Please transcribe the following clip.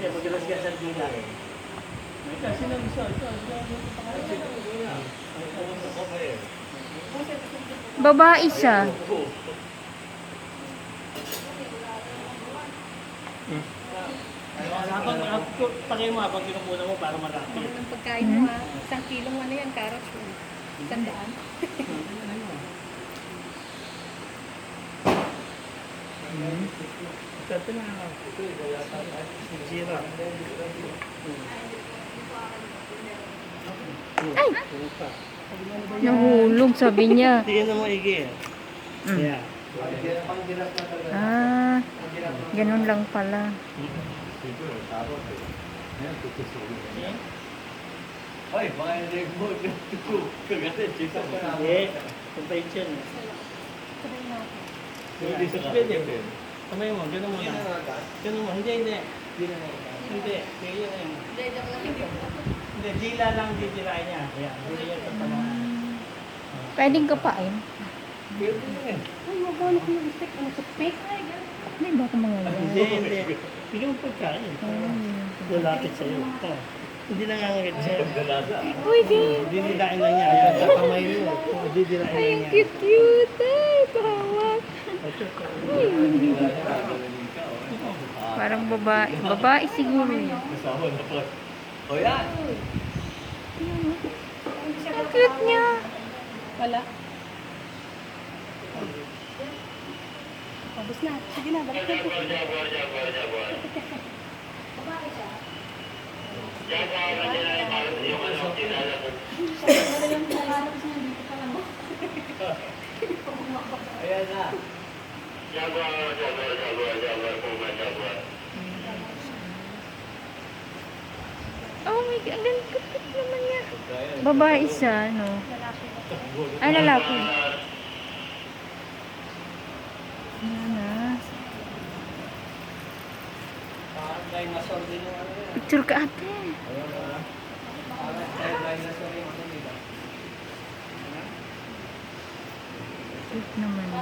Kaya magalas-gasan nila. Kasi lang isa. Babae siya. Pagay mo habang kinupuna mo para marami. Ang pagkain mo ha. 1 kilong ano yan, carrots mo. 100. Ito na. Zira. Ay! Nahulog, sabi niya. Hindi na maigi. Yeah. Ah, ganun lang pala. Hoy, baka hindi mo kagatin, chika mo. Hindi. Kumpay siya. Hindi sa Pwede. Kamay mo, gano'n mo lang. Gano'n mo. Hindi. Hindi. Kaya yun. Hindi, dila lang didirain niya. Ayan, dila yan sa panahan. Pwedeng kapain. Pwede na eh. Ay, magkano ko yung steak. Ano sa steak? Hindi ba ako mga Hindi. Bigyan mo pagkain. Lalapit sa'yo. Hindi nangangagit sa'yo. Pagdalasa. Uy, babe. Didirain lang niya. Ayan, sa kamay mo. Didirain lang Ay, niya. cute. Ay, pahawak. Parang babae. Babae siguro yun. Kasama na po. O yan. Ang cute niya. Wala. Tapos na. Sige na, balik na po. Ayan na. Oh my God, ang cute naman niya. Babae siya, no? Ay, lalaki. Ayan na. Parang dinosaur din yung ano yan. Picture ka ate. Ayan na. Parang dinosaur yung ano nila. Cute naman niya.